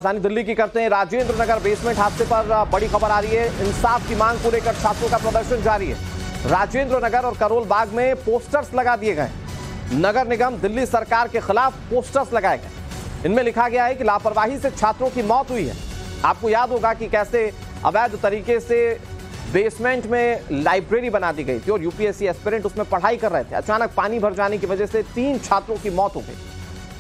राजधानी दिल्ली की करते हैं। राजेंद्र नगर बेसमेंट हादसे पर बड़ी खबर आ रही है। इंसाफ की मांग को लेकर छात्रों का प्रदर्शन जारी है। राजेंद्र नगर और करोल बाग में पोस्टर्स लगा दिए गए। नगर निगम दिल्ली सरकार के खिलाफ पोस्टर्स लगाए गए। इनमें लिखा गया है कि लापरवाही से छात्रों की मौत हुई है। आपको याद होगा कि कैसे अवैध तरीके से बेसमेंट में लाइब्रेरी बना दी गई थी और यूपीएससी एस्पिरेंट उसमें पढ़ाई कर रहे थे। अचानक पानी भर जाने की वजह से 3 छात्रों की मौत हो गई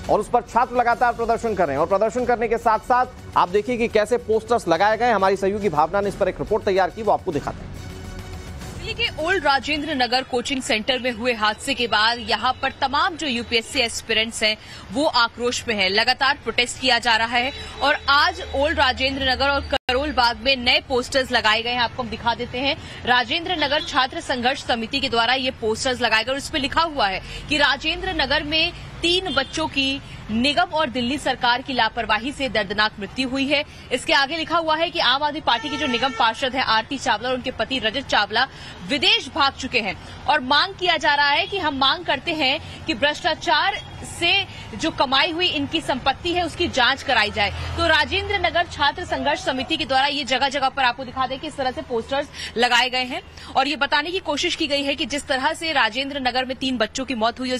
और उस पर छात्र लगातार प्रदर्शन कर रहे हैं। और प्रदर्शन करने के साथ साथ आप देखिए कि कैसे पोस्टर्स लगाए गए। हमारी सहयोगी भावना ने इस पर एक रिपोर्ट तैयार की, वो आपको दिखाते हैं। दिल्ली के old Rajendra Nagar coaching centre में हुए हादसे के बाद यहां पर तमाम जो यूपीएससी एस्पिरेंट्स हैं वो आक्रोश में है। लगातार प्रोटेस्ट किया जा रहा है और आज ओल्ड राजेंद्र नगर और करोल बाग में नए पोस्टर्स लगाए गए हैं। आपको हम दिखा देते हैं। राजेंद्र नगर छात्र संघर्ष समिति के द्वारा ये पोस्टर्स लगाए गए और उस पर लिखा हुआ है कि राजेंद्र नगर में 3 बच्चों की निगम और दिल्ली सरकार की लापरवाही से दर्दनाक मृत्यु हुई है। इसके आगे लिखा हुआ है कि आम आदमी पार्टी की जो निगम पार्षद है आरती चावला और उनके पति रजत चावला विदेश भाग चुके हैं और मांग किया जा रहा है कि हम मांग करते हैं कि भ्रष्टाचार से जो कमाई हुई इनकी संपत्ति है उसकी जांच कराई जाए। तो राजेंद्र नगर छात्र संघर्ष समिति के द्वारा ये जगह जगह पर आपको दिखा दें कि इस तरह से पोस्टर्स लगाए गए हैं और ये बताने की कोशिश की गई है कि जिस तरह से राजेंद्र नगर में 3 बच्चों की मौत हुई है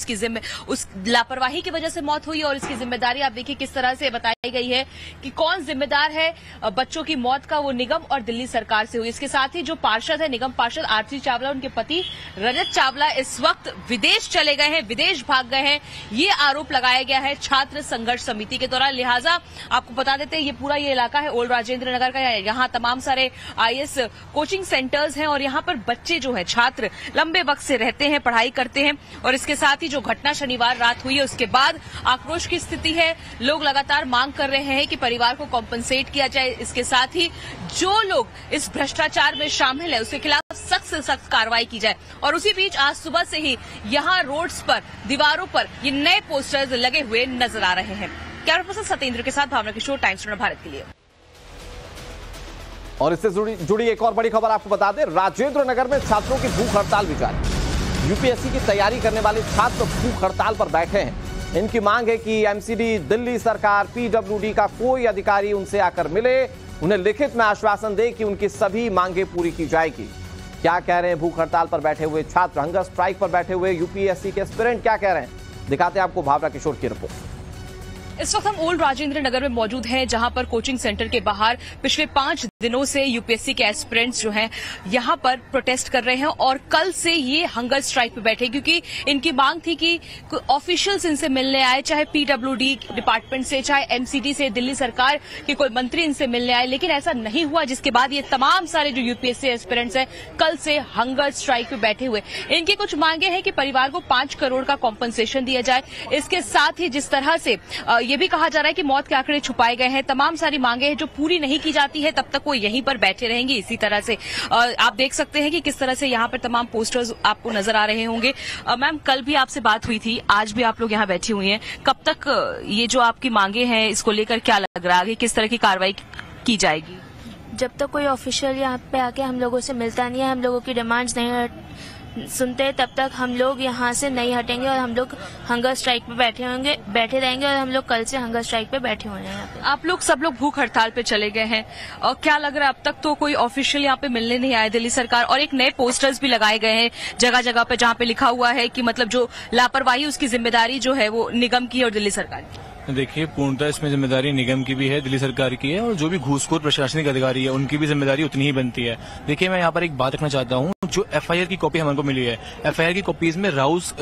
उस लापरवाही की वजह से मौत हुई और इसकी जिम्मेदारी आप देखिए किस तरह से बताई गई है कि कौन जिम्मेदार है बच्चों की मौत का, वो निगम और दिल्ली सरकार से हुई। इसके साथ ही जो पार्षद है निगम पार्षद आरती चावला उनके पति रजत चावला इस वक्त विदेश चले गए हैं, विदेश भाग गए हैं। ये आरोप लगाया गया है छात्र संघर्ष समिति के द्वारा। लिहाजा आपको बता देते हैं ये पूरा ये इलाका है ओल्ड राजेंद्र नगर का। यहाँ तमाम सारे आईएएस कोचिंग सेंटर्स हैं और यहाँ पर बच्चे जो है छात्र लंबे वक्त से रहते हैं, पढ़ाई करते हैं और इसके साथ ही जो घटना शनिवार रात हुई है उसके बाद आक्रोश की स्थिति है। लोग लगातार मांग कर रहे हैं कि परिवार को कॉम्पनसेट किया जाए। इसके साथ ही जो लोग इस भ्रष्टाचार में शामिल है उसके खिलाफ सख्त से सख्त कार्रवाई की जाए। और उसी बीच आज सुबह से ही यहाँ रोड्स पर, दीवारों पर ये नए पोस्टर्स लगे हुए नजर आ रहे हैं। कैमरा पर्सन सत्येंद्र के साथ भावना किशोर, टाइम्स भारत के लिए। और इससे जुड़ी एक और बड़ी खबर आपको बता दें। राजेंद्र नगर में छात्रों की भूख हड़ताल भी जारी। यूपीएससी की तैयारी करने वाले छात्र भूख हड़ताल पर बैठे हैं। इनकी मांग है कि एमसीडी, दिल्ली सरकार, पीडब्ल्यूडी का कोई अधिकारी उनसे आकर मिले, उन्हें लिखित में आश्वासन दे कि उनकी सभी मांगे पूरी की जाएगी। क्या कह रहे हैं भूख हड़ताल पर बैठे हुए छात्र, हंगर स्ट्राइक पर बैठे हुए यूपीएससी के एस्पिरेंट क्या कह रहे हैं, दिखाते हैं आपको भावना किशोर की रिपोर्ट। इस वक्त हम ओल्ड राजेंद्र नगर में मौजूद हैं जहां पर कोचिंग सेंटर के बाहर पिछले 5 दिनों से यूपीएससी के एस्पिरेंट्स जो हैं यहां पर प्रोटेस्ट कर रहे हैं और कल से ये हंगर स्ट्राइक पे बैठे क्योंकि इनकी मांग थी कि ऑफिशियल्स इनसे मिलने आए, चाहे पीडब्ल्यूडी डिपार्टमेंट से, चाहे एमसीडी से, दिल्ली सरकार के कोई मंत्री इनसे मिलने आए, लेकिन ऐसा नहीं हुआ। जिसके बाद ये तमाम सारे जो यूपीएससी एस्पिरेंट्स हैं कल से हंगर स्ट्राइक पे बैठे हुए। इनकी कुछ मांगे हैं कि परिवार को 5 करोड़ का कॉम्पनसेशन दिया जाए। इसके साथ ही जिस तरह से ये भी कहा जा रहा है कि मौत के आंकड़े छुपाए गए हैं, तमाम सारी मांगे हैं जो पूरी नहीं की जाती है तब तक वो यहीं पर बैठे रहेंगे। इसी तरह से आप देख सकते हैं कि किस तरह से यहाँ पर तमाम पोस्टर्स आपको नजर आ रहे होंगे। मैम, कल भी आपसे बात हुई थी, आज भी आप लोग यहाँ बैठी हुई हैं। कब तक ये जो आपकी मांगे हैं इसको लेकर क्या लग रहा है, किस तरह की कार्रवाई की जाएगी? जब तक कोई ऑफिशियल यहाँ पे आके हम लोगों से मिलता नहीं है, हम लोगों की डिमांड्स नहीं सुनते, तब तक हम लोग यहाँ से नहीं हटेंगे और हम लोग हंगर स्ट्राइक पे बैठे रहेंगे और हम लोग कल से हंगर स्ट्राइक पे बैठे हुए हैं यहाँ पे। आप लोग सब लोग भूख हड़ताल पे चले गए हैं और क्या लग रहा है अब तक तो कोई ऑफिशियल यहाँ पे मिलने नहीं आए दिल्ली सरकार, और एक नए पोस्टर्स भी लगाए गए हैं जगह जगह पे जहाँ पे लिखा हुआ है कि मतलब जो लापरवाही उसकी जिम्मेदारी जो है वो निगम की और दिल्ली सरकार की। देखिए, पूर्णतः इसमें जिम्मेदारी निगम की भी है, दिल्ली सरकार की है और जो भी घूसखोर प्रशासनिक अधिकारी है उनकी भी जिम्मेदारी उतनी ही बनती है। देखिए, मैं यहाँ पर एक बात रखना चाहता हूँ। जो एफआईआर की कॉपी हमको मिली है, एफआईआर की कॉपीज में राउस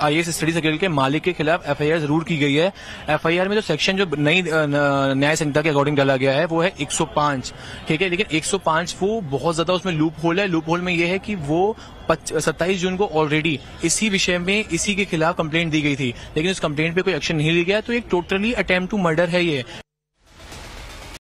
आईएएस स्टडी सर्कल के मालिक के खिलाफ एफआईआर जरूर की गई है। एफआईआर में जो सेक्शन जो नई न्याय संहिता के अकॉर्डिंग डाला गया है वो है 105, ठीक है। लेकिन 105 वो बहुत ज्यादा उसमें लूप होल है। लूप होल में ये है कि वो 27 जून को ऑलरेडी इसी विषय में इसी के खिलाफ कंप्लेंट दी गई थी, लेकिन उस कंप्लेंट पे कोई एक्शन नहीं लिया गया। तो एक टोटली अटेम्प्ट टू मर्डर है ये।